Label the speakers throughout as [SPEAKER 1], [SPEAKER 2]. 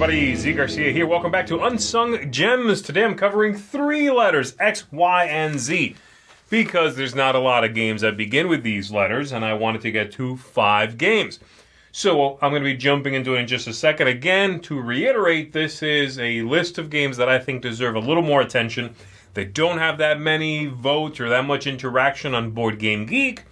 [SPEAKER 1] everybody, Zee Garcia here. Welcome back to Unsung Gems. Today I'm covering 3 letters, X, Y, and Z, because there's not a lot of games that begin with these letters, and I wanted to get to 5 games. So I'm going to be jumping into it in just a second. Again, to reiterate, this is a list of games that I think deserve a little more attention. They don't have that many votes or that much interaction on Board Game Geek,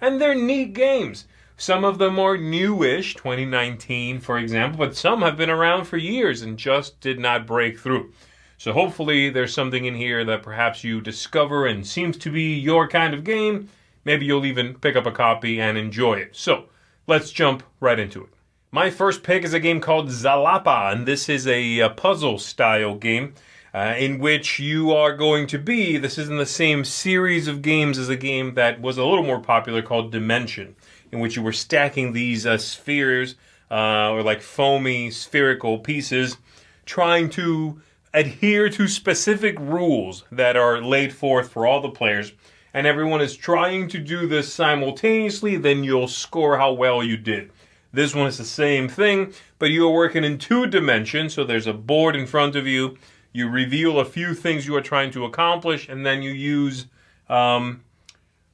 [SPEAKER 1] and they're neat games. Some of them are newish, 2019 for example, but some have been around for years and just did not break through. So hopefully there's something in here that perhaps you discover and seems to be your kind of game. Maybe you'll even pick up a copy and enjoy it. So let's jump right into it. My first pick is a game called Xalapa, and this is a puzzle-style game in which you are going to be, this is in the same series of games as a game that was a little more popular called Dimension, in which you were stacking these spheres, or like foamy spherical pieces, trying to adhere to specific rules that are laid forth for all the players, and everyone is trying to do this simultaneously, then you'll score how well you did. This one is the same thing, but you are working in 2 dimensions, so there's a board in front of you, you reveal a few things you are trying to accomplish, and then you use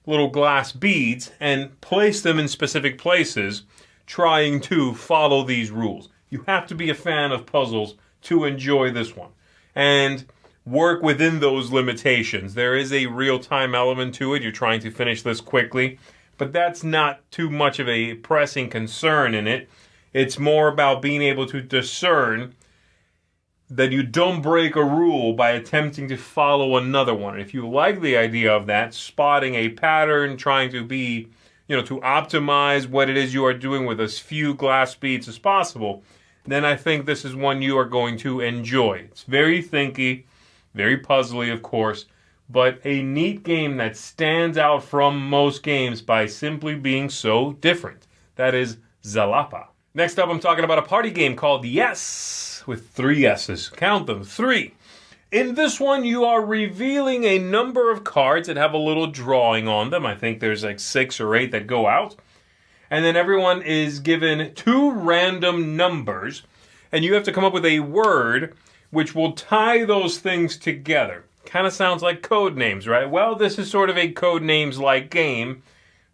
[SPEAKER 1] little glass beads and place them in specific places, trying to follow these rules. You have to be a fan of puzzles to enjoy this one, and work within those limitations. There is a real-time element to it. You're trying to finish this quickly, but that's not too much of a pressing concern in it. It's more about being able to discern that you don't break a rule by attempting to follow another one. If you like the idea of that, spotting a pattern, trying to be, to optimize what it is you are doing with as few glass beads as possible, then I think this is one you are going to enjoy. It's very thinky, very puzzly, of course, but a neat game that stands out from most games by simply being so different. That is Xalapa. Next up, I'm talking about a party game called Yes, with 3 S's. Count them, 3. In this one, you are revealing a number of cards that have a little drawing on them. I think there's like 6 or 8 that go out. And then everyone is given 2 random numbers, and you have to come up with a word which will tie those things together. Kind of sounds like code names, right? Well, this is sort of a code names-like game,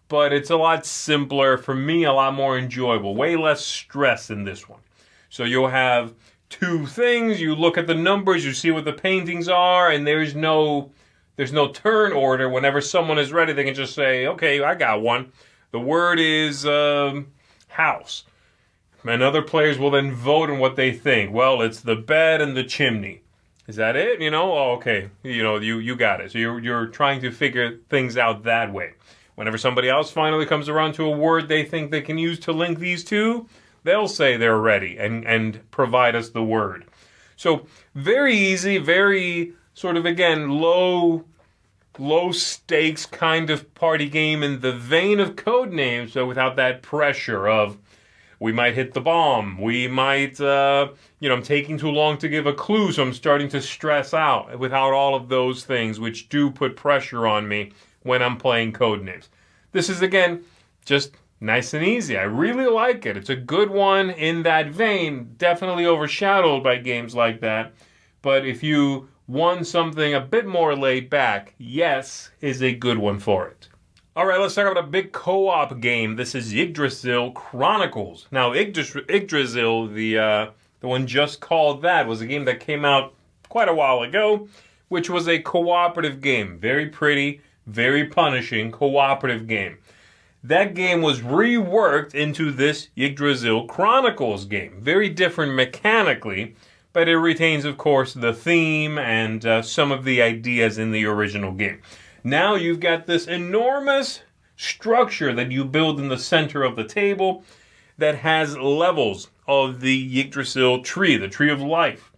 [SPEAKER 1] but it's a lot simpler, for me, a lot more enjoyable. Way less stress in this one. So you'll have 2 things, you look at the numbers, you see what the paintings are, and there's no turn order. Whenever someone is ready, they can just say, okay, I got one. The word is house. And other players will then vote on what they think. Well, it's the bed and the chimney. Is that it? Oh, okay. You got it. So you're trying to figure things out that way. Whenever somebody else finally comes around to a word they think they can use to link these 2, they'll say they're ready and provide us the word. So very easy, very sort of, again, low stakes kind of party game in the vein of code names, so without that pressure of we might hit the bomb, we might, I'm taking too long to give a clue, so I'm starting to stress out, without all of those things which do put pressure on me when I'm playing code names. This is, again, just nice and easy. I really like it. It's a good one in that vein, definitely overshadowed by games like that. But if you want something a bit more laid back, Yes is a good one for it. All right, let's talk about a big co-op game. This is Yggdrasil Chronicles. Now, Yggdrasil, the one just called that, was a game that came out quite a while ago, which was a cooperative game. Very pretty, very punishing cooperative game. That game was reworked into this Yggdrasil Chronicles game. Very different mechanically, but it retains, of course, the theme and some of the ideas in the original game. Now you've got this enormous structure that you build in the center of the table that has levels of the Yggdrasil tree, the tree of life.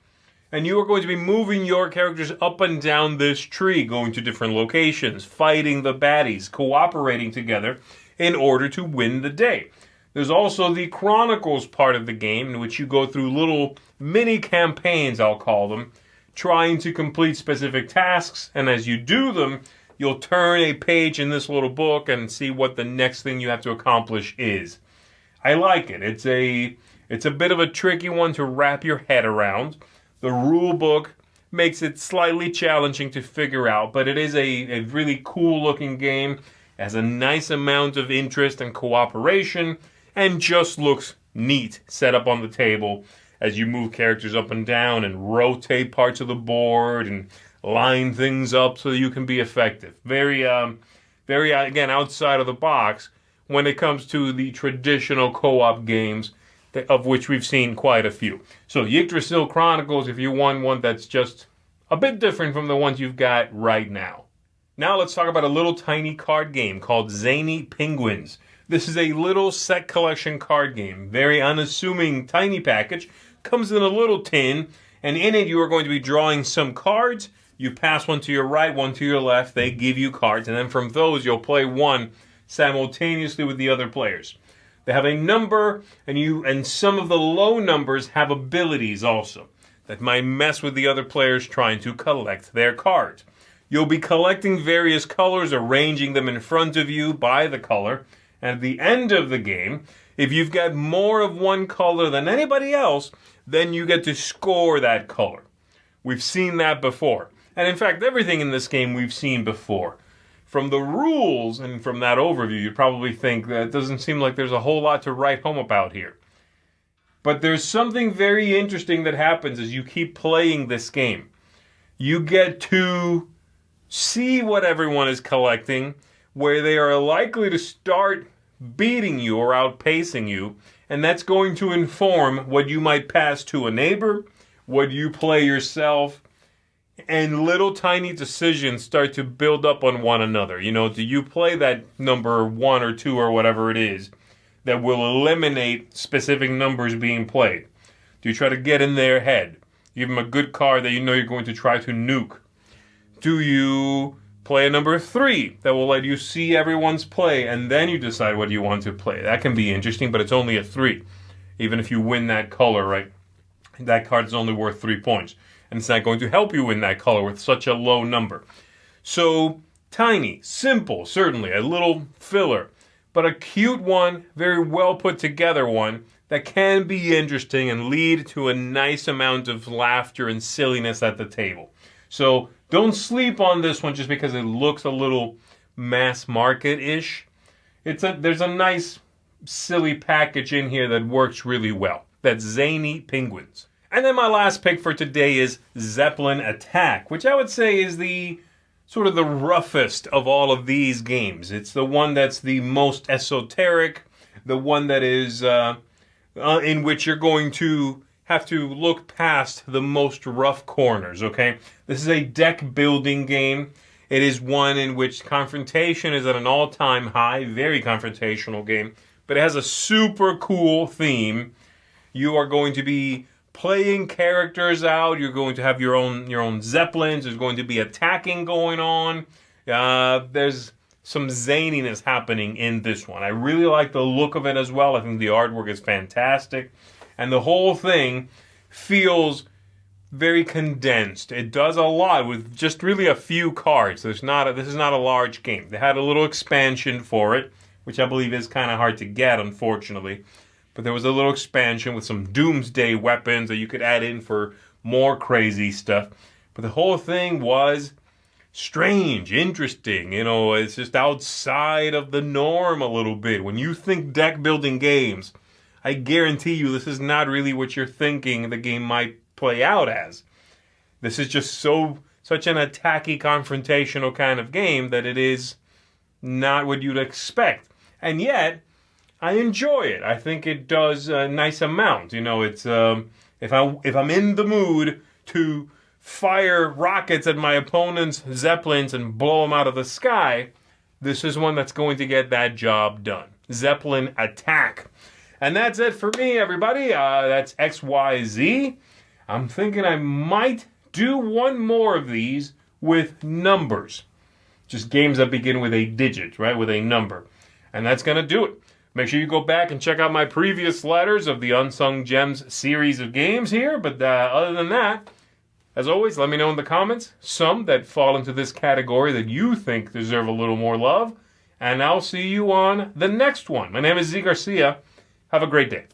[SPEAKER 1] And you are going to be moving your characters up and down this tree, going to different locations, fighting the baddies, cooperating together in order to win the day. There's also the Chronicles part of the game, in which you go through little mini campaigns, I'll call them, trying to complete specific tasks, and as you do them, you'll turn a page in this little book and see what the next thing you have to accomplish is. I like it. It's It's a bit of a tricky one to wrap your head around. The rule book makes it slightly challenging to figure out, but it is a really cool looking game. It has a nice amount of interest and cooperation, and just looks neat set up on the table as you move characters up and down and rotate parts of the board and line things up so that you can be effective. Very, again, outside of the box when it comes to the traditional co-op games, of which we've seen quite a few. So Yggdrasil Chronicles, if you want one that's just a bit different from the ones you've got right now. Now let's talk about a little tiny card game called Zany Penguins. This is a little set collection card game. Very unassuming tiny package. Comes in a little tin, and in it you are going to be drawing some cards. You pass one to your right, one to your left. They give you cards, and then from those you'll play one simultaneously with the other players. They have a number, and some of the low numbers have abilities also that might mess with the other players trying to collect their cards. You'll be collecting various colors, arranging them in front of you by the color, and at the end of the game, if you've got more of one color than anybody else, then you get to score that color. We've seen that before. And in fact, everything in this game we've seen before. From the rules and from that overview, you'd probably think that it doesn't seem like there's a whole lot to write home about here. But there's something very interesting that happens as you keep playing this game. You get to see what everyone is collecting, where they are likely to start beating you or outpacing you, and that's going to inform what you might pass to a neighbor, what you play yourself, and little tiny decisions start to build up on one another. You know, do you play that number 1 or 2 or whatever it is that will eliminate specific numbers being played? Do you try to get in their head? Give them a good card that you know you're going to try to nuke. Do you play a number 3 that will let you see everyone's play, and then you decide what you want to play? That can be interesting, but it's only a 3. Even if you win that color, right? That card is only worth 3 points. And it's not going to help you win that color with such a low number. So, tiny, simple, certainly, a little filler, but a cute one, very well put together one that can be interesting and lead to a nice amount of laughter and silliness at the table. So, don't sleep on this one just because it looks a little mass market-ish. There's a nice, silly package in here that works really well. That's Zany Penguins. And then my last pick for today is Zeppelin Attack, which I would say is the sort of the roughest of all of these games. It's the one that's the most esoteric, the one that is in which you're going to have to look past the most rough corners, okay? This is a deck building game. It is one in which confrontation is at an all-time high, very confrontational game, but it has a super cool theme. You are going to be playing characters out. You're going to have your own Zeppelins. There's going to be attacking going on. There's some zaniness happening in this one. I really like the look of it as well. I think the artwork is fantastic. And the whole thing feels very condensed. It does a lot with just really a few cards. This is not a large game. They had a little expansion for it, which I believe is kind of hard to get, unfortunately. But there was a little expansion with some doomsday weapons that you could add in for more crazy stuff. But the whole thing was strange, interesting. You know, it's just outside of the norm a little bit. When you think deck building games, I guarantee you this is not really what you're thinking the game might play out as. This is just such an attacky, confrontational kind of game that it is not what you'd expect. And yet, I enjoy it. I think it does a nice amount. You know, it's if I'm in the mood to fire rockets at my opponent's Zeppelins and blow them out of the sky, this is one that's going to get that job done. Zeppelin Attack. And that's it for me, everybody. That's XYZ. I'm thinking I might do one more of these with numbers. Just games that begin with a digit, right? With a number. And that's going to do it. Make sure you go back and check out my previous letters of the Unsung Gems series of games here. But other than that, as always, let me know in the comments some that fall into this category that you think deserve a little more love. And I'll see you on the next one. My name is Zee Garcia. Have a great day.